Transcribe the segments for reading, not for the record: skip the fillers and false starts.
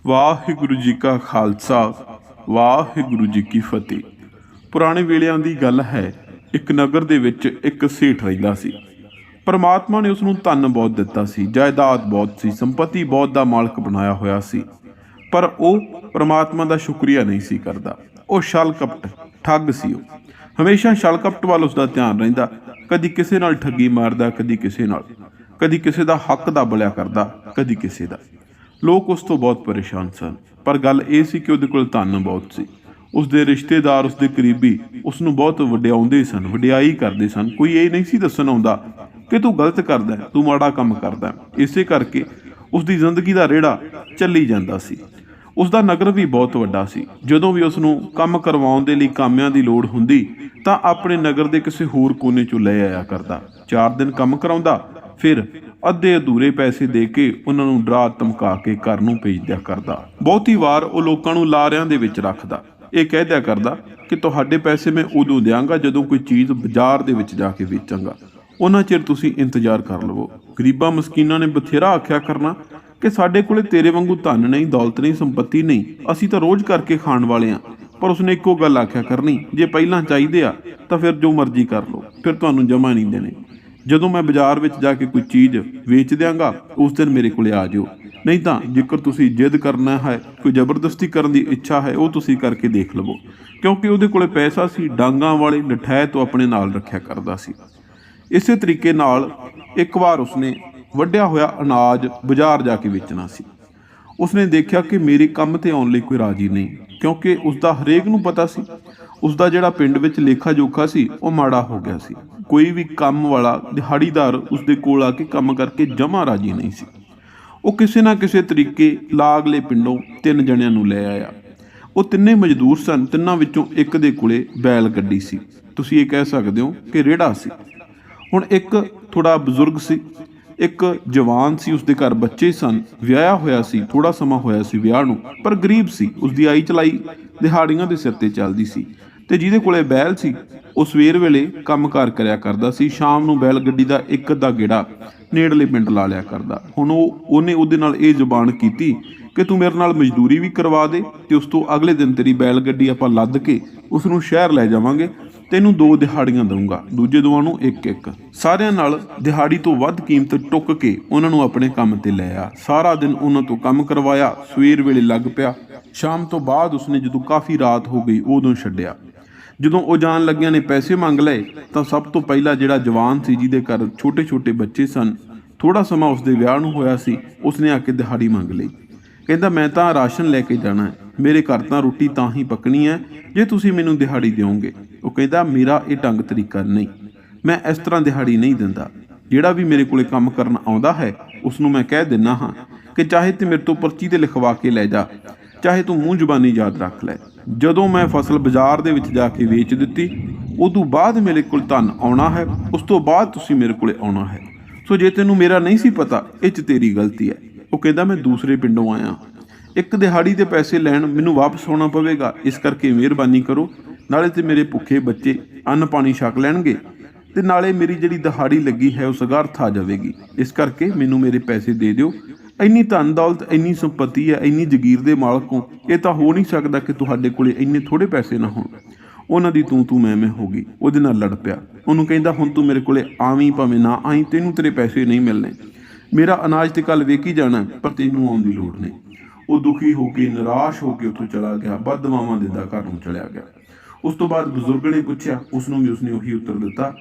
ਵਾਹਿਗੁਰੂ ਜੀ ਕਾ ਖਾਲਸਾ ਵਾਹਿਗੁਰੂ ਜੀ ਕੀ ਫਤਿਹ। ਪੁਰਾਣੇ ਵੇਲਿਆਂ ਦੀ ਗੱਲ ਹੈ। ਇੱਕ ਨਗਰ ਦੇ ਵਿੱਚ ਇੱਕ ਸੇਠ ਰਹਿੰਦਾ ਸੀ। ਪਰਮਾਤਮਾ ਨੇ ਉਸ ਨੂੰ ਧਨ ਬਹੁਤ ਦਿੱਤਾ ਸੀ, ਜਾਇਦਾਦ ਬਹੁਤ ਸੀ, ਸੰਪਤੀ ਬਹੁਤ ਦਾ ਮਾਲਕ ਬਣਾਇਆ ਹੋਇਆ ਸੀ। ਪਰ ਉਹ ਪਰਮਾਤਮਾ ਦਾ ਸ਼ੁਕਰੀਆ ਨਹੀਂ ਸੀ ਕਰਦਾ। ਉਹ ਛਲ ਕਪਟ ਠੱਗ ਸੀ। ਉਹ ਹਮੇਸ਼ਾ ਛਲ ਕਪਟ ਵੱਲ ਉਸ ਦਾ ਧਿਆਨ ਰਹਿੰਦਾ। ਕਦੀ ਕਿਸੇ ਨਾਲ ਠੱਗੀ ਮਾਰਦਾ, ਕਦੀ ਕਿਸੇ ਦਾ ਹੱਕ ਦਬਲਿਆ ਕਰਦਾ, ਕਦੀ ਕਿਸੇ ਦਾ। ਲੋਕ ਉਸ ਤੋਂ ਬਹੁਤ ਪਰੇਸ਼ਾਨ ਸਨ। ਪਰ ਗੱਲ ਇਹ ਸੀ ਕਿ ਉਹਦੇ ਕੋਲ ਧਨ ਬਹੁਤ ਸੀ। ਉਸਦੇ ਰਿਸ਼ਤੇਦਾਰ, ਉਸਦੇ ਕਰੀਬੀ ਉਸ ਨੂੰ ਬਹੁਤ ਵਡਿਆਉਂਦੇ ਸਨ, ਵਡਿਆਈ ਕਰਦੇ ਸਨ। ਕੋਈ ਇਹ ਨਹੀਂ ਸੀ ਦੱਸਣ ਆਉਂਦਾ ਕਿ ਤੂੰ ਗਲਤ ਕਰਦਾ, ਤੂੰ ਮਾੜਾ ਕੰਮ ਕਰਦਾ। ਇਸੇ ਕਰਕੇ ਉਸਦੀ ਜ਼ਿੰਦਗੀ ਦਾ ਰੇੜਾ ਚੱਲੀ ਜਾਂਦਾ ਸੀ। ਉਸਦਾ ਨਗਰ ਵੀ ਬਹੁਤ ਵੱਡਾ ਸੀ। ਜਦੋਂ ਵੀ ਉਸ ਨੂੰ ਕੰਮ ਕਰਵਾਉਣ ਦੇ ਲਈ ਕਾਮਿਆਂ ਦੀ ਲੋੜ ਹੁੰਦੀ ਤਾਂ ਆਪਣੇ ਨਗਰ ਦੇ ਕਿਸੇ ਹੋਰ ਕੋਨੇ 'ਚੋਂ ਲੈ ਆਇਆ ਕਰਦਾ। 4 ਦਿਨ ਕੰਮ ਕਰਾਉਂਦਾ, ਫਿਰ ਅੱਧੇ ਅਧੂਰੇ ਪੈਸੇ ਦੇ ਕੇ ਉਹਨਾਂ ਨੂੰ ਡਰਾ ਧਮਕਾ ਕੇ ਘਰ ਨੂੰ ਭੇਜ ਦਿਆ ਕਰਦਾ। ਬਹੁਤੀ ਵਾਰ ਉਹ ਲੋਕਾਂ ਨੂੰ ਲਾਰਿਆਂ ਦੇ ਵਿੱਚ ਰੱਖਦਾ। ਇਹ ਕਹਿ ਦਿਆ ਕਰਦਾ ਕਿ ਤੁਹਾਡੇ ਪੈਸੇ ਮੈਂ ਉਦੋਂ ਦਿਆਂਗਾ ਜਦੋਂ ਕੋਈ ਚੀਜ਼ ਬਾਜ਼ਾਰ ਦੇ ਵਿੱਚ ਜਾ ਕੇ ਵੇਚਾਂਗਾ। ਉਹਨਾਂ ਚਿਰ ਤੁਸੀਂ ਇੰਤਜ਼ਾਰ ਕਰ ਲਵੋ। ਗਰੀਬਾਂ ਮਸਕੀਨਾਂ ਨੇ ਬਥੇਰਾ ਆਖਿਆ ਕਰਨਾ ਕਿ ਸਾਡੇ ਕੋਲੇ ਤੇਰੇ ਵਾਂਗੂ ਧਨ ਨਹੀਂ, ਦੌਲਤ ਨਹੀਂ, ਸੰਪત્ਤੀ ਨਹੀਂ, ਅਸੀਂ ਤਾਂ ਰੋਜ਼ ਕਰਕੇ ਖਾਣ ਵਾਲੇ ਹਾਂ। ਪਰ ਉਸਨੇ ਇੱਕੋ ਗੱਲ ਆਖਿਆ ਕਰਨੀ, ਜੇ ਪਹਿਲਾਂ ਚਾਹੀਦੇ ਆ ਤਾਂ ਫਿਰ ਜੋ ਮਰਜ਼ੀ ਕਰ ਲਓ, ਫਿਰ ਤੁਹਾਨੂੰ ਜਮ੍ਹਾਂ ਨਹੀਂ ਦੇਣੇ। ਜਦੋਂ ਮੈਂ ਬਾਜ਼ਾਰ ਵਿੱਚ ਜਾ ਕੇ ਕੋਈ ਚੀਜ਼ ਵੇਚ ਦਿਆਂਗਾ ਉਸ ਦਿਨ ਮੇਰੇ ਕੋਲੇ ਆ ਜਾਓ। ਨਹੀਂ ਤਾਂ ਜੇਕਰ ਤੁਸੀਂ ਜਿੱਦ ਕਰਨਾ ਹੈ, ਕੋਈ ਜ਼ਬਰਦਸਤੀ ਕਰਨ ਦੀ ਇੱਛਾ ਹੈ, ਉਹ ਤੁਸੀਂ ਕਰਕੇ ਦੇਖ ਲਵੋ। ਕਿਉਂਕਿ ਉਹਦੇ ਕੋਲੇ ਪੈਸਾ ਸੀ, ਡਾਂਗਾਂ ਵਾਲੇ ਨਠੈਤ ਤੋਂ ਆਪਣੇ ਨਾਲ ਰੱਖਿਆ ਕਰਦਾ ਸੀ। ਇਸੇ ਤਰੀਕੇ ਨਾਲ ਇੱਕ ਵਾਰ ਉਸਨੇ ਵੱਢਿਆ ਹੋਇਆ ਅਨਾਜ ਬਾਜ਼ਾਰ ਜਾ ਕੇ ਵੇਚਣਾ ਸੀ। ਉਸਨੇ ਦੇਖਿਆ ਕਿ ਮੇਰੇ ਕੰਮ ਤੇ ਆਉਣ ਲਈ ਕੋਈ ਰਾਜੀ ਨਹੀਂ, ਕਿਉਂਕਿ ਉਸਦਾ ਹਰੇਕ ਨੂੰ ਪਤਾ ਸੀ ਉਸਦਾ ਜਿਹੜਾ ਪਿੰਡ ਵਿੱਚ ਲੇਖਾ ਜੋਖਾ ਸੀ ਉਹ ਮਾੜਾ ਹੋ ਗਿਆ ਸੀ। ਕੋਈ ਵੀ ਕੰਮ ਵਾਲਾ ਦਿਹਾੜੀਦਾਰ ਉਸਦੇ ਕੋਲ ਆ ਕੇ ਕੰਮ ਕਰਕੇ ਜਮਾਂ ਰਾਜੀ ਨਹੀਂ ਸੀ। ਉਹ ਕਿਸੇ ਨਾ ਕਿਸੇ ਤਰੀਕੇ ਲਾਗਲੇ ਪਿੰਡੋਂ 3 ਜਣਿਆਂ ਨੂੰ ਲੈ ਆਇਆ। ਉਹ ਤਿੰਨੇ ਮਜ਼ਦੂਰ ਸਨ। ਤਿੰਨਾਂ ਵਿੱਚੋਂ ਇੱਕ ਦੇ ਕੋਲੇ ਬੈਲ ਗੱਡੀ ਸੀ। ਤੁਸੀਂ ਇਹ ਕਹਿ ਸਕਦੇ ਹੋ ਕਿ ਰੇੜਾ ਸੀ। ਹੁਣ ਇੱਕ ਥੋੜਾ ਬਜ਼ੁਰਗ ਸੀ, ਇੱਕ ਜਵਾਨ ਸੀ, ਉਸਦੇ ਘਰ ਬੱਚੇ ਸਨ, ਵਿਆਹਿਆ ਹੋਇਆ ਸੀ, ਥੋੜਾ ਸਮਾਂ ਹੋਇਆ ਸੀ ਵਿਆਹ ਨੂੰ, ਪਰ ਗਰੀਬ ਸੀ। ਉਸਦੀ ਆਈ ਚਲਾਈ ਦਿਹਾੜੀਆਂ ਦੇ ਸਿਰ ਤੇ ਚੱਲਦੀ ਸੀ। ਤੇ ਜਿਹਦੇ ਕੋਲੇ ਬੈਲ ਸੀ ਉਹ ਸਵੇਰ ਵੇਲੇ ਕੰਮਕਾਰ ਕਰਿਆ ਕਰਦਾ ਸੀ, ਸ਼ਾਮ ਨੂੰ ਬੈਲ ਗੱਡੀ ਦਾ ਇੱਕ ਅੱਧਾ ਗੇੜਾ ਨੇੜਲੇ ਪਿੰਡ ਲਾ ਲਿਆ ਕਰਦਾ। ਹੁਣ ਉਹਨੇ ਉਹਦੇ ਨਾਲ ਇਹ ਜ਼ੁਬਾਨ ਕੀਤੀ ਕਿ ਤੂੰ ਮੇਰੇ ਨਾਲ ਮਜ਼ਦੂਰੀ ਵੀ ਕਰਵਾ ਦੇ ਤੇ ਉਸ ਤੋਂ ਅਗਲੇ ਦਿਨ ਤੇਰੀ ਬੈਲ ਗੱਡੀ ਆਪਾਂ ਲੱਦ ਕੇ ਉਸ ਨੂੰ ਸ਼ਹਿਰ ਲੈ ਜਾਵਾਂਗੇ, ਤੈਨੂੰ 2 ਦਿਹਾੜੀਆਂ ਦਊਂਗਾ, ਦੂਜੇ ਦੋਵਾਂ ਨੂੰ 1-1। ਸਾਰਿਆਂ ਨਾਲ ਦਿਹਾੜੀ ਤੋਂ ਵੱਧ ਕੀਮਤ ਟੁੱਕ ਕੇ ਉਹਨਾਂ ਨੂੰ ਆਪਣੇ ਕੰਮ ਤੇ ਲੈ ਆ। ਸਾਰਾ ਦਿਨ ਉਹਨਾਂ ਤੋਂ ਕੰਮ ਕਰਵਾਇਆ, ਸਵੇਰ ਵੇਲੇ ਲੱਗ ਪਿਆ। ਸ਼ਾਮ ਤੋਂ ਬਾਅਦ ਉਸਨੇ ਜਦੋਂ ਕਾਫੀ ਰਾਤ ਹੋ ਗਈ ਉਦੋਂ ਛੱਡਿਆ। ਜਦੋਂ ਉਹ ਜਾਣ ਲੱਗਿਆਂ ਨੇ ਪੈਸੇ ਮੰਗ ਲਏ ਤਾਂ ਸਭ ਤੋਂ ਪਹਿਲਾਂ ਜਿਹੜਾ ਜਵਾਨ ਸੀ, ਜਿਹਦੇ ਘਰ ਛੋਟੇ ਬੱਚੇ ਸਨ, ਥੋੜਾ ਸਮਾਂ ਉਸਦੇ ਵਿਆਹ ਨੂੰ ਹੋਇਆ ਸੀ, ਉਸਨੇ ਆ ਕੇ ਦਿਹਾੜੀ ਮੰਗ ਲਈ। ਕਹਿੰਦਾ ਮੈਂ ਤਾਂ ਰਾਸ਼ਨ ਲੈ ਕੇ ਜਾਣਾ ਹੈ, ਮੇਰੇ ਘਰ ਤਾਂ ਰੋਟੀ ਤਾਂ ਹੀ ਪੱਕਣੀ ਹੈ ਜੇ ਤੁਸੀਂ ਮੈਨੂੰ ਦਿਹਾੜੀ ਦਿਓਗੇ। ਉਹ ਕਹਿੰਦਾ ਮੇਰਾ ਇਹ ਢੰਗ ਤਰੀਕਾ ਨਹੀਂ, ਮੈਂ ਇਸ ਤਰ੍ਹਾਂ ਦਿਹਾੜੀ ਨਹੀਂ ਦਿੰਦਾ। ਜਿਹੜਾ ਵੀ ਮੇਰੇ ਕੋਲੇ ਕੰਮ ਕਰਨ ਆਉਂਦਾ ਹੈ ਉਸ ਨੂੰ ਮੈਂ ਕਹਿ ਦਿੰਦਾ ਹਾਂ ਕਿ ਚਾਹੇ ਤੇ ਮੇਰੇ ਤੋਂ ਪਰਚੀ ਤੇ ਲਿਖਵਾ ਕੇ ਲੈ ਜਾ, ਚਾਹੇ ਤੂੰ ਮੂੰਹ ਜ਼ੁਬਾਨੀ ਯਾਦ ਰੱਖ ਲੈ। ਜਦੋਂ ਮੈਂ ਫਸਲ ਬਾਜ਼ਾਰ ਦੇ ਵਿੱਚ ਜਾ ਕੇ ਵੇਚ ਦਿੱਤੀ ਉਦੋਂ ਬਾਅਦ ਮੇਰੇ ਕੋਲ ਧਨ ਆਉਣਾ ਹੈ, ਉਸ ਤੋਂ ਬਾਅਦ ਤੁਸੀਂ ਮੇਰੇ ਕੋਲੇ ਆਉਣਾ ਹੈ। ਸੋ ਜੇ ਤੈਨੂੰ ਮੇਰਾ ਨਹੀਂ ਸੀ ਪਤਾ, ਇਹ 'ਚ ਤੇਰੀ ਗਲਤੀ ਹੈ। ਉਹ ਕਹਿੰਦਾ ਮੈਂ ਦੂਸਰੇ ਪਿੰਡੋਂ ਆਇਆ, ਇੱਕ ਦਿਹਾੜੀ ਦੇ ਪੈਸੇ ਲੈਣ ਮੈਨੂੰ ਵਾਪਸ ਆਉਣਾ ਪਵੇਗਾ, ਇਸ ਕਰਕੇ ਮਿਹਰਬਾਨੀ ਕਰੋ। ਨਾਲੇ ਤੇ ਮੇਰੇ ਭੁੱਖੇ ਬੱਚੇ ਅੰਨ ਪਾਣੀ ਛਕ ਲੈਣਗੇ ਤੇ ਨਾਲੇ ਮੇਰੀ ਜਿਹੜੀ ਦਿਹਾੜੀ ਲੱਗੀ ਹੈ ਉਹ ਸਗਾਰਥ ਆ ਜਾਵੇਗੀ। ਇਸ ਕਰਕੇ ਮੈਨੂੰ ਮੇਰੇ ਪੈਸੇ ਦੇ ਦਿਓ। ਇੰਨੀ ਧਨ ਦੌਲਤ, ਇੰਨੀ ਸੰਪਤੀ ਹੈ, ਇੰਨੀ ਜਗੀਰ ਦੇ ਮਾਲਕ ਹੋ, ਇਹ ਤਾਂ ਹੋ ਨਹੀਂ ਸਕਦਾ ਕਿ ਤੁਹਾਡੇ ਕੋਲੇ ਇੰਨੇ ਥੋੜੇ ਪੈਸੇ ਨਾ ਹੋਣ। ਉਹਨਾਂ ਦੀ ਤੂੰ ਮੈਂ ਹੋ ਗਈ, ਉਹਦੇ ਨਾਲ ਲੜ ਪਿਆ। ਉਹਨੂੰ ਕਹਿੰਦਾ ਹੁਣ ਤੂੰ ਮੇਰੇ ਕੋਲੇ ਆਵੀਂ ਭਾਵੇਂ ਨਾ ਆਈ, ਤੈਨੂੰ ਤੇਰੇ ਪੈਸੇ ਨਹੀਂ ਮਿਲਣੇ। ਮੇਰਾ ਅਨਾਜ ਤੇ ਕੱਲ ਵੇਚੀ ਜਾਣਾ, ਪਰ ਤੈਨੂੰ ਆਉਣ ਦੀ ਲੋੜ ਨਹੀਂ। ਉਹ ਦੁਖੀ ਹੋ ਕੇ, ਨਿਰਾਸ਼ ਹੋ ਕੇ ਉੱਥੋਂ ਚਲਾ ਗਿਆ, ਬਦਦੁਆਵਾਂ ਦਿੰਦਾ ਘਰ ਨੂੰ ਚਲਿਆ ਗਿਆ। ਉਸ ਤੋਂ ਬਾਅਦ ਬਜ਼ੁਰਗ ਨੇ ਪੁੱਛਿਆ, ਉਸਨੂੰ ਵੀ ਉਸਨੇ ਉਹੀ ਉੱਤਰ ਦਿੱਤਾ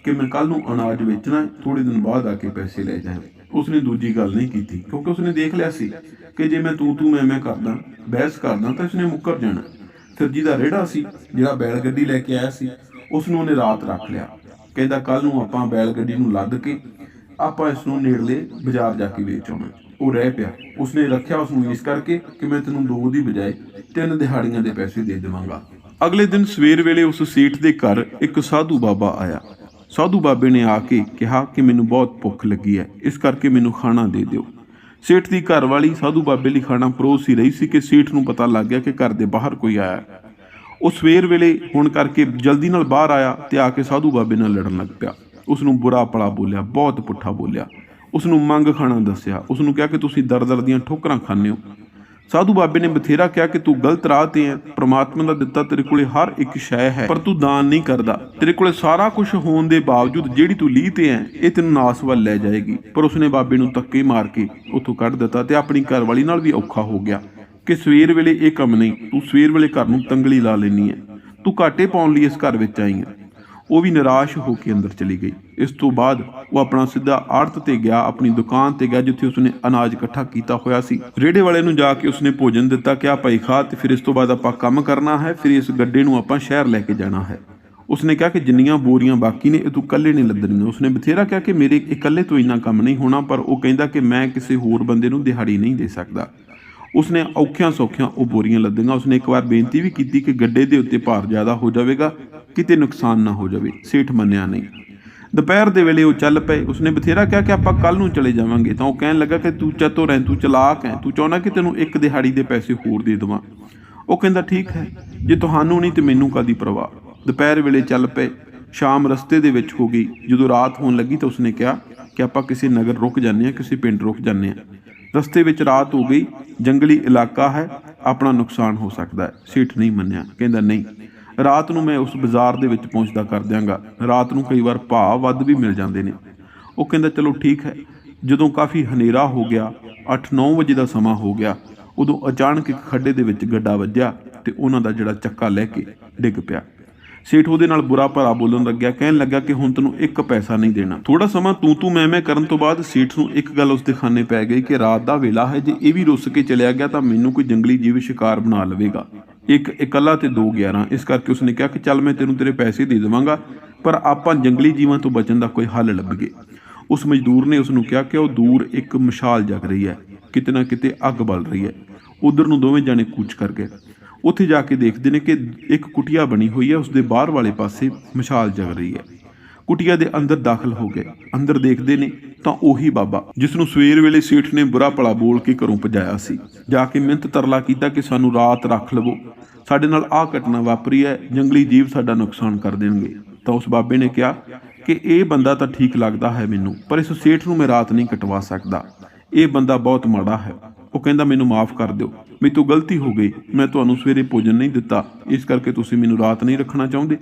ਕਿ ਮੈਂ ਕੱਲ ਨੂੰ ਅਨਾਜ ਵੇਚਣਾ, ਥੋੜੇ ਦਿਨ ਬਾਅਦ ਆ ਕੇ ਪੈਸੇ ਲੈ ਜਾਏ। ਉਸਨੇ ਦੂਜੀ ਗੱਲ ਨਹੀਂ ਕੀਤੀ, ਕਿਉਂਕਿ ਉਸਨੇ ਦੇਖ ਲਿਆ ਸੀ ਕਿ ਜੇ ਮੈਂ ਤੂੰ ਮੈਂ ਕਰਦਾ, ਬਹਿਸ ਕਰਦਾ ਤਾਂ ਇਸਨੇ ਮੁੱਕਰ ਜਾਣਾ। ਫਿਰ ਜਿਹਦਾ ਰੇੜਾ ਸੀ, ਜਿਹੜਾ ਬੈਲ ਗੱਡੀ ਲੈ ਕੇ ਆਇਆ ਸੀ, ਉਸਨੂੰ ਉਹਨੇ ਰਾਤ ਰੱਖ ਲਿਆ। ਕਹਿੰਦਾ ਕੱਲ ਨੂੰ ਆਪਾਂ ਬੈਲ ਗੱਡੀ ਨੂੰ ਲੱਦ ਕੇ ਆਪਾਂ ਇਸ ਨੂੰ ਨੇੜਲੇ ਬਾਜ਼ਾਰ ਜਾ ਕੇ ਵੇਚ ਆਉਣਾ। ਉਹ ਰਹਿ ਪਿਆ। ਉਸਨੇ ਰੱਖਿਆ ਉਸਨੂੰ ਇਸ ਕਰਕੇ ਕਿ ਮੈਂ ਤੈਨੂੰ 2 ਦੀ ਬਜਾਏ 3 ਦਿਹਾੜੀਆਂ ਦੇ ਪੈਸੇ ਦੇ ਦੇਵਾਂਗਾ। ਅਗਲੇ ਦਿਨ ਸਵੇਰ ਵੇਲੇ ਉਸ ਸੇਠ ਦੇ ਘਰ ਇੱਕ ਸਾਧੂ ਬਾਬਾ ਆਇਆ। ਸਾਧੂ ਬਾਬੇ ਨੇ ਆ ਕੇ ਕਿਹਾ ਕਿ ਮੈਨੂੰ ਬਹੁਤ ਭੁੱਖ ਲੱਗੀ ਹੈ, ਇਸ ਕਰਕੇ ਮੈਨੂੰ ਖਾਣਾ ਦੇ ਦਿਓ। ਸੇਠ ਦੀ ਘਰ ਵਾਲੀ ਸਾਧੂ ਬਾਬੇ ਲਈ ਖਾਣਾ ਪਰੋਸ ਹੀ ਰਹੀ ਸੀ ਕਿ ਸੇਠ ਨੂੰ ਪਤਾ ਲੱਗ ਗਿਆ ਕਿ ਘਰ ਦੇ ਬਾਹਰ ਕੋਈ ਆਇਆ। ਉਹ ਸਵੇਰ ਵੇਲੇ ਹੋਣ ਕਰਕੇ ਜਲਦੀ ਨਾਲ ਬਾਹਰ ਆਇਆ ਤੇ ਆ ਕੇ ਸਾਧੂ ਬਾਬੇ ਨਾਲ ਲੜਨ ਲੱਗ ਪਿਆ। ਉਸ ਨੂੰ ਬੁਰਾ ਭਲਾ ਬੋਲਿਆ, ਬਹੁਤ ਪੁੱਠਾ ਬੋਲਿਆ। ਉਸ ਨੂੰ ਮੰਗ ਖਾਣਾ ਦੱਸਿਆ। ਉਸ ਨੂੰ ਕਿਹਾ ਕਿ ਤੁਸੀਂ ਦਰ ਦੀਆਂ ਠੋਕਰਾਂ ਖਾਂਦੇ ਹੋ। ਸਾਧੂ ਬਾਬੇ ਨੇ ਬਥੇਰਾ ਕਿਹਾ ਕਿ ਤੂੰ ਗਲਤ ਰਾਹ ਤੇ ਹੈ, ਪ੍ਰਮਾਤਮਾ ਦਾ ਦਿੱਤਾ ਤੇਰੇ ਕੋਲੇ ਹਰ ਇੱਕ ਸ਼ੈ ਹੈ, ਪਰ ਤੂੰ ਦਾਨ ਨਹੀਂ ਕਰਦਾ। ਤੇਰੇ ਕੋਲੇ ਸਾਰਾ ਕੁਝ ਹੋਣ ਦੇ ਬਾਵਜੂਦ ਜਿਹੜੀ ਤੂੰ ਲੀਹ ਤੇ ਹੈ ਇਹ ਤੈਨੂੰ ਨਾਸ ਵੱਲ ਲੈ ਜਾਏਗੀ। ਪਰ ਉਸਨੇ ਬਾਬੇ ਨੂੰ ਧੱਕੇ ਮਾਰ ਕੇ ਉੱਥੋਂ ਕੱਢ ਦਿੱਤਾ ਤੇ ਆਪਣੀ ਘਰ ਵਾਲੀ ਨਾਲ ਵੀ ਔਖਾ ਹੋ ਗਿਆ ਕਿ ਸਵੇਰ ਵੇਲੇ ਇਹ ਕੰਮ ਨਹੀਂ, ਤੂੰ ਸਵੇਰ ਵੇਲੇ ਘਰ ਨੂੰ ਤੰਗਲੀ ਲਾ ਲੈਣੀ ਹੈ, ਤੂੰ ਘਾਟੇ ਪਾਉਣ ਲਈ ਇਸ ਘਰ ਵਿੱਚ ਆਈ ਹੈ। ਉਹ ਵੀ ਨਿਰਾਸ਼ ਹੋ ਕੇ ਅੰਦਰ ਚਲੀ ਗਈ। ਇਸ ਤੋਂ ਬਾਅਦ ਉਹ ਆਪਣਾ ਸਿੱਧਾ ਆੜਤ ਤੇ ਗਿਆ, ਆਪਣੀ ਦੁਕਾਨ ਤੇ ਗਿਆ ਜਿੱਥੇ ਉਸਨੇ ਅਨਾਜ ਇਕੱਠਾ ਕੀਤਾ ਹੋਇਆ ਸੀ। ਰੇੜੇ ਵਾਲੇ ਨੂੰ ਜਾ ਕੇ ਉਸਨੇ ਭੋਜਨ ਦਿੱਤਾ ਕਿ ਆ ਭਾਈ ਖਾ, ਤੇ ਫਿਰ ਇਸ ਤੋਂ ਬਾਅਦ ਆਪਾਂ ਕੰਮ ਕਰਨਾ ਹੈ, ਫਿਰ ਇਸ ਗੱਡੇ ਨੂੰ ਆਪਾਂ ਸ਼ਹਿਰ ਲੈ ਕੇ ਜਾਣਾ ਹੈ। ਉਸਨੇ ਕਿਹਾ ਕਿ ਜਿੰਨੀਆਂ ਬੋਰੀਆਂ ਬਾਕੀ ਨੇ ਇਹ ਤੂੰ ਇਕੱਲੇ ਨਹੀਂ ਲੱਦਣੀਆਂ। ਉਸਨੇ ਬਥੇਰਾ ਕਿਹਾ ਕਿ ਮੇਰੇ ਇਕੱਲੇ ਤੋਂ ਇੰਨਾ ਕੰਮ ਨਹੀਂ ਹੋਣਾ, ਪਰ ਉਹ ਕਹਿੰਦਾ ਕਿ ਮੈਂ ਕਿਸੇ ਹੋਰ ਬੰਦੇ ਨੂੰ ਦਿਹਾੜੀ ਨਹੀਂ ਦੇ ਸਕਦਾ। ਉਸਨੇ ਔਖਿਆਂ ਸੌਖਿਆਂ ਉਹ ਬੋਰੀਆਂ ਲੱਦੀਆਂ। ਉਸਨੇ ਇੱਕ ਵਾਰ ਬੇਨਤੀ ਵੀ ਕੀਤੀ ਕਿ ਗੱਡੇ ਦੇ ਉੱਤੇ ਭਾਰ ਜ਼ਿਆਦਾ ਹੋ ਜਾਵੇਗਾ, ਕਿਤੇ ਨੁਕਸਾਨ ਨਾ ਹੋ ਜਾਵੇ। ਸੇਠ ਮੰਨਿਆ ਨਹੀਂ। ਦੁਪਹਿਰ ਦੇ ਵੇਲੇ ਉਹ ਚੱਲ ਪਏ। ਉਸਨੇ ਬਥੇਰਾ ਕਿਹਾ ਕਿ ਆਪਾਂ ਕੱਲ ਨੂੰ ਚਲੇ ਜਾਵਾਂਗੇ, ਤਾਂ ਉਹ ਕਹਿਣ ਲੱਗਾ ਕਿ ਤੂੰ ਚਤੁਰ ਹੈ, ਤੂੰ ਚਲਾਕ ਹੈ, ਤੂੰ ਚਾਹੁੰਦਾ ਕਿ ਤੈਨੂੰ ਇੱਕ ਦਿਹਾੜੀ ਦੇ ਪੈਸੇ ਹੋਰ ਦੇ ਦੇਵਾਂ। ਉਹ ਕਹਿੰਦਾ ਠੀਕ ਹੈ, ਜੇ ਤੁਹਾਨੂੰ ਨਹੀਂ ਤੇ ਮੈਨੂੰ ਕਾਹਦੀ ਪਰਵਾਹ। ਦੁਪਹਿਰ ਵੇਲੇ ਚੱਲ ਪਏ। ਸ਼ਾਮ ਰਸਤੇ ਦੇ ਵਿੱਚ ਹੋ ਗਈ। ਜਦੋਂ ਰਾਤ ਹੋਣ ਲੱਗੀ ਤਾਂ ਉਸਨੇ ਕਿਹਾ ਕਿ ਆਪਾਂ ਕਿਸੇ ਨਗਰ ਰੁਕ ਜਾਂਦੇ ਹਾਂ, ਕਿਸੇ ਪਿੰਡ ਰੁਕ ਜਾਂਦੇ ਹਾਂ। ਰਸਤੇ ਵਿੱਚ ਰਾਤ ਹੋ ਗਈ, ਜੰਗਲੀ ਇਲਾਕਾ ਹੈ, ਆਪਣਾ ਨੁਕਸਾਨ ਹੋ ਸਕਦਾ ਹੈ। ਸੇਠ ਨਹੀਂ ਮੰਨਿਆ, ਕਹਿੰਦਾ ਨਹੀਂ, ਰਾਤ ਨੂੰ ਮੈਂ ਉਸ ਬਾਜ਼ਾਰ ਦੇ ਵਿੱਚ ਪਹੁੰਚਦਾ ਕਰ ਦਿਆਂਗਾ। ਰਾਤ ਨੂੰ ਕਈ ਵਾਰ ਭਾਅ ਵੱਧ ਵੀ ਮਿਲ ਜਾਂਦੇ ਨੇ। ਉਹ ਕਹਿੰਦਾ ਚਲੋ ਠੀਕ ਹੈ। ਜਦੋਂ ਕਾਫੀ ਹਨੇਰਾ ਹੋ ਗਿਆ, 8-9 ਵਜੇ ਦਾ ਸਮਾਂ ਹੋ ਗਿਆ, ਉਦੋਂ ਅਚਾਨਕ ਇੱਕ ਖੱਡੇ ਦੇ ਵਿੱਚ ਗੱਡਾ ਵੱਜਿਆ ਤੇ ਉਹਨਾਂ ਦਾ ਜਿਹੜਾ ਚੱਕਾ ਲੈ ਕੇ ਡਿੱਗ ਪਿਆ। ਸੇਠ ਉਹਦੇ ਨਾਲ ਬੁਰਾ ਭਲਾ ਬੋਲਣ ਲੱਗਿਆ, ਕਹਿਣ ਲੱਗਾ ਕਿ ਹੁਣ ਤੈਨੂੰ ਇੱਕ ਪੈਸਾ ਨਹੀਂ ਦੇਣਾ। ਥੋੜਾ ਸਮਾਂ ਤੂੰ ਮੈਂ ਕਰਨ ਤੋਂ ਬਾਅਦ ਸੇਠ ਨੂੰ ਇੱਕ ਗੱਲ ਉਸਦੇ ਖਾਨੇ ਪੈ ਗਈ ਕਿ ਰਾਤ ਦਾ ਵੇਲਾ ਹੈ, ਜੇ ਇਹ ਵੀ ਰੁੱਸ ਕੇ ਚਲਿਆ ਗਿਆ ਤਾਂ ਮੈਨੂੰ ਕੋਈ ਜੰਗਲੀ ਜੀਵ ਸ਼ਿਕਾਰ ਬਣਾ ਲਵੇਗਾ। ਇੱਕ ਇਕੱਲਾ ਤੇ 2 11। ਇਸ ਕਰਕੇ ਉਸਨੇ ਕਿਹਾ ਕਿ ਚੱਲ ਮੈਂ ਤੈਨੂੰ ਤੇਰੇ ਪੈਸੇ ਦੇ ਦੇਵਾਂਗਾ, ਪਰ ਆਪਾਂ ਜੰਗਲੀ ਜੀਵਾਂ ਤੋਂ ਬਚਣ ਦਾ ਕੋਈ ਹੱਲ ਲੱਭੀਏ। ਉਸ ਮਜ਼ਦੂਰ ਨੇ ਉਸਨੂੰ ਕਿਹਾ ਕਿ ਉਹ ਦੂਰ ਇੱਕ ਮਸ਼ਾਲ ਜਗ ਰਹੀ ਹੈ, ਕਿਤੇ ਨਾ ਕਿਤੇ ਅੱਗ ਬਲ ਰਹੀ ਹੈ। ਉਧਰ ਨੂੰ ਦੋਵੇਂ ਜਾਣੇ ਕੂਚ ਕਰ ਗਏ। ਉੱਥੇ ਜਾ ਕੇ ਦੇਖਦੇ ਨੇ ਕਿ ਇੱਕ ਕੁਟੀਆ ਬਣੀ ਹੋਈ ਹੈ, ਉਸਦੇ ਬਾਹਰ ਵਾਲੇ ਪਾਸੇ ਮਸ਼ਾਲ ਜਗ ਰਹੀ ਹੈ। ਕੁਟੀਆ ਦੇ ਅੰਦਰ ਦਾਖਲ ਹੋ ਗਏ। ਅੰਦਰ ਦੇਖਦੇ ਨੇ ਤਾਂ ਉਹੀ ਬਾਬਾ ਜਿਸ ਨੂੰ ਸਵੇਰ ਵੇਲੇ ਸੇਠ ਨੇ ਬੁਰਾ ਭਲਾ ਬੋਲ ਕੇ ਘਰੋਂ ਭਜਾਇਆ ਸੀ। ਜਾ ਕੇ ਮਿਹਨਤ ਤਰਲਾ ਕੀਤਾ ਕਿ ਸਾਨੂੰ ਰਾਤ ਰੱਖ ਲਵੋ, ਸਾਡੇ ਨਾਲ ਆਹ ਘਟਨਾ ਵਾਪਰੀ ਹੈ, ਜੰਗਲੀ ਜੀਵ ਸਾਡਾ ਨੁਕਸਾਨ ਕਰ ਦੇਣਗੇ। ਤਾਂ ਉਸ ਬਾਬੇ ਨੇ ਕਿਹਾ ਕਿ ਇਹ ਬੰਦਾ ਤਾਂ ਠੀਕ ਲੱਗਦਾ ਹੈ ਮੈਨੂੰ, ਪਰ ਇਸ ਸੇਠ ਨੂੰ ਮੈਂ ਰਾਤ ਨਹੀਂ ਕਟਵਾ ਸਕਦਾ, ਇਹ ਬੰਦਾ ਬਹੁਤ ਮਾੜਾ ਹੈ। ਉਹ ਕਹਿੰਦਾ ਮੈਨੂੰ ਮਾਫ ਕਰ ਦਿਓ, ਮੇਰੇ ਤੋਂ ਗਲਤੀ ਹੋ ਗਈ, ਮੈਂ ਤੁਹਾਨੂੰ ਸਵੇਰੇ ਭੋਜਨ ਨਹੀਂ ਦਿੱਤਾ, ਇਸ ਕਰਕੇ ਤੁਸੀਂ ਮੈਨੂੰ ਰਾਤ ਨਹੀਂ ਰੱਖਣਾ ਚਾਹੁੰਦੇ।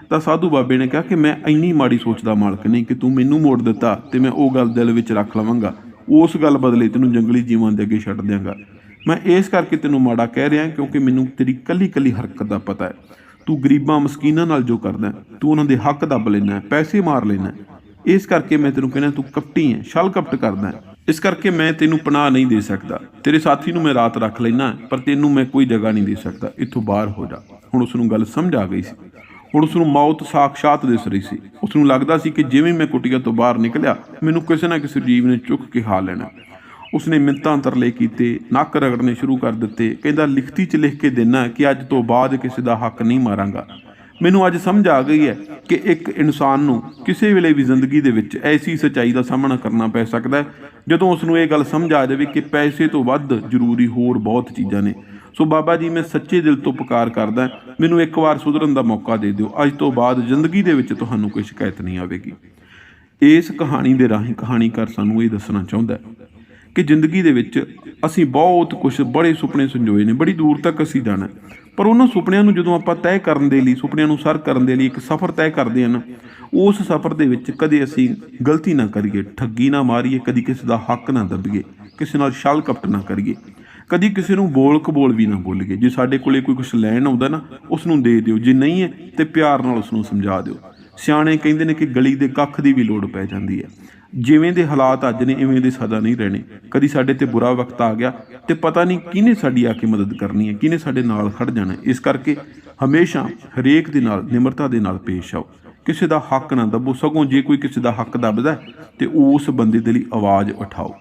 ਤਾਂ ਸਾਧੂ ਬਾਬੇ ਨੇ ਕਿਹਾ ਕਿ ਮੈਂ ਇੰਨੀ ਮਾੜੀ ਸੋਚ ਦਾ ਮਾਲਕ ਨਹੀਂ ਕਿ ਤੂੰ ਮੈਨੂੰ ਮੋੜ ਦਿੱਤਾ ਤੇ ਮੈਂ ਉਹ ਗੱਲ ਦਿਲ ਵਿੱਚ ਰੱਖ ਲਵਾਂਗਾ, ਉਸ ਗੱਲ ਬਦਲੇ ਤੈਨੂੰ ਜੰਗਲੀ ਜੀਵਾਂ ਦੇ ਅੱਗੇ ਛੱਡ ਦਿਆਂਗਾ। ਮੈਂ ਇਸ ਕਰਕੇ ਤੈਨੂੰ ਮਾੜਾ ਕਹਿ ਰਿਹਾ ਕਿਉਂਕਿ ਮੈਨੂੰ ਤੇਰੀ ਕੱਲੀ ਹਰਕਤ ਦਾ ਪਤਾ ਹੈ। ਤੂੰ ਗਰੀਬਾਂ ਮਸਕੀਨਾਂ ਨਾਲ ਜੋ ਕਰਦਾ, ਤੂੰ ਉਹਨਾਂ ਦੇ ਹੱਕ ਦੱਬ ਲੈਣਾ, ਪੈਸੇ ਮਾਰ ਲੈਣਾ, ਇਸ ਕਰਕੇ ਮੈਂ ਤੈਨੂੰ ਕਹਿੰਦਾ ਤੂੰ ਕਪਟੀ ਹੈ, ਛਲ ਕਪਟ ਕਰਦਾ, ਇਸ ਕਰਕੇ ਮੈਂ ਤੈਨੂੰ ਪਨਾਹ ਨਹੀਂ ਦੇ ਸਕਦਾ। ਤੇਰੇ ਸਾਥੀ ਨੂੰ ਮੈਂ ਰਾਤ ਰੱਖ ਲੈਣਾ, ਪਰ ਤੈਨੂੰ ਮੈਂ ਕੋਈ ਜਗ੍ਹਾ ਨਹੀਂ ਦੇ ਸਕਦਾ, ਇੱਥੋਂ ਬਾਹਰ ਹੋ ਜਾ। ਹੁਣ ਉਸ ਨੂੰ ਗੱਲ ਸਮਝ ਆ ਗਈ ਸੀ। ਹੁਣ ਉਸ ਨੂੰ ਮੌਤ ਸਾਖਸ਼ਾਤ ਦਿਸ ਰਹੀ ਸੀ। ਉਸ ਨੂੰ ਲੱਗਦਾ ਸੀ ਕਿ ਜਿਵੇਂ ਮੈਂ ਕੁਟੀਆ ਤੋਂ ਬਾਹਰ ਨਿਕਲਿਆ, ਮੈਨੂੰ ਕਿਸੇ ਨਾ ਕਿਸੇ ਜੀਵ ਨੇ ਚੁੱਕ ਕੇ ਖਾ ਲੈਣਾ। ਉਸਨੇ ਮਿੰਨਤਾਂ ਤਰਲੇ ਕੀਤੇ, ਨੱਕ ਰਗੜਨੇ ਸ਼ੁਰੂ ਕਰ ਦਿੱਤੇ। ਕਹਿੰਦਾ ਲਿਖਤੀ 'ਚ ਲਿਖ ਕੇ ਦੇਣਾ ਕਿ ਅੱਜ ਤੋਂ ਬਾਅਦ ਕਿਸੇ ਦਾ ਹੱਕ ਨਹੀਂ ਮਾਰਾਂਗਾ। ਮੈਨੂੰ ਅੱਜ ਸਮਝ ਆ ਗਈ ਹੈ ਕਿ ਇੱਕ ਇਨਸਾਨ ਨੂੰ ਕਿਸੇ ਵੇਲੇ ਵੀ ਜ਼ਿੰਦਗੀ ਦੇ ਵਿੱਚ ਐਸੀ ਸੱਚਾਈ ਦਾ ਸਾਹਮਣਾ ਕਰਨਾ ਪੈ ਸਕਦਾ ਹੈ ਜਦੋਂ ਉਸ ਨੂੰ ਇਹ ਗੱਲ ਸਮਝ ਆ ਜਾਵੇ ਕਿ ਪੈਸੇ ਤੋਂ ਵੱਧ ਜ਼ਰੂਰੀ ਹੋਰ ਬਹੁਤ ਚੀਜ਼ਾਂ ਨੇ। ਸੋ ਬਾਬਾ ਜੀ, ਮੈਂ ਸੱਚੇ ਦਿਲ ਤੋਂ ਪੁਕਾਰ ਕਰਦਾ, ਮੈਨੂੰ ਇੱਕ ਵਾਰ ਸੁਧਰਨ ਦਾ ਮੌਕਾ ਦੇ ਦਿਓ। ਅੱਜ ਤੋਂ ਬਾਅਦ ਜ਼ਿੰਦਗੀ ਦੇ ਵਿੱਚ ਤੁਹਾਨੂੰ ਕੋਈ ਸ਼ਿਕਾਇਤ ਨਹੀਂ ਆਵੇਗੀ। ਇਸ ਕਹਾਣੀ ਦੇ ਰਾਹੀਂ ਕਹਾਣੀਕਾਰ ਸਾਨੂੰ ਇਹ ਦੱਸਣਾ ਚਾਹੁੰਦਾ ਹੈ ਕਿ ਜ਼ਿੰਦਗੀ ਦੇ ਵਿੱਚ ਅਸੀਂ ਬਹੁਤ ਕੁਝ, ਬੜੇ ਸੁਪਨੇ ਸੰਜੋਏ ਨੇ, ਬੜੀ ਦੂਰ ਤੱਕ ਅਸੀਂ ਜਾਣਾ, ਪਰ ਉਹਨਾਂ ਸੁਪਨਿਆਂ ਨੂੰ ਜਦੋਂ ਆਪਾਂ ਤੈਅ ਕਰਨ ਦੇ ਲਈ, ਸੁਪਨਿਆਂ ਨੂੰ ਸਰ ਕਰਨ ਦੇ ਲਈ ਇੱਕ ਸਫ਼ਰ ਤੈਅ ਕਰਦੇ ਹਾਂ ਨਾ, ਉਸ ਸਫ਼ਰ ਦੇ ਵਿੱਚ ਕਦੇ ਅਸੀਂ ਗਲਤੀ ਨਾ ਕਰੀਏ, ਠੱਗੀ ਨਾ ਮਾਰੀਏ, ਕਦੀ ਕਿਸੇ ਦਾ ਹੱਕ ਨਾ ਦੱਬੀਏ, ਕਿਸੇ ਨਾਲ ਛਲ ਕਪਟ ਨਾ ਕਰੀਏ, ਕਦੀ ਕਿਸੇ ਨੂੰ ਬੋਲ ਕਬੋਲ ਵੀ ਨਾ ਬੋਲੀਏ। ਜੇ ਸਾਡੇ ਕੋਲੇ ਕੋਈ ਕੁਛ ਲੈਣ ਆਉਂਦਾ ਨਾ, ਉਸ ਨੂੰ ਦੇ ਦਿਓ, ਜੇ ਨਹੀਂ ਹੈ ਤੇ ਪਿਆਰ ਨਾਲ ਉਸ ਨੂੰ ਸਮਝਾ ਦਿਓ। ਸਿਆਣੇ ਕਹਿੰਦੇ ਨੇ ਕਿ ਗਲੀ ਦੇ ਕੱਖ ਦੀ ਵੀ ਲੋੜ ਪੈ ਜਾਂਦੀ ਹੈ। ਜਿਵੇਂ ਦੇ ਹਾਲਾਤ ਅੱਜ ਨੇ ਇਵੇਂ ਦੇ ਸਦਾ ਨਹੀਂ ਰਹਿਣੇ। ਕਦੀ ਸਾਡੇ ਤੇ ਬੁਰਾ ਵਕਤ ਆ ਗਿਆ ਤੇ ਪਤਾ ਨਹੀਂ ਕਿਹਨੇ ਸਾਡੀ ਆ ਕੇ ਮਦਦ ਕਰਨੀ ਹੈ, ਕਿਹਨੇ ਸਾਡੇ ਨਾਲ ਖੜ ਜਾਣਾ। ਇਸ ਕਰਕੇ ਹਮੇਸ਼ਾ ਹਰੇਕ ਦੇ ਨਾਲ ਨਿਮਰਤਾ ਦੇ ਨਾਲ ਪੇਸ਼ ਆਓ, ਕਿਸੇ ਦਾ ਹੱਕ ਨਾ ਦੱਬੋ, ਸਗੋਂ ਜੇ ਕੋਈ ਕਿਸੇ ਦਾ ਹੱਕ ਦੱਬਦਾ ਤੇ ਉਸ ਬੰਦੇ ਦੇ ਲਈ ਆਵਾਜ਼ ਉਠਾਓ।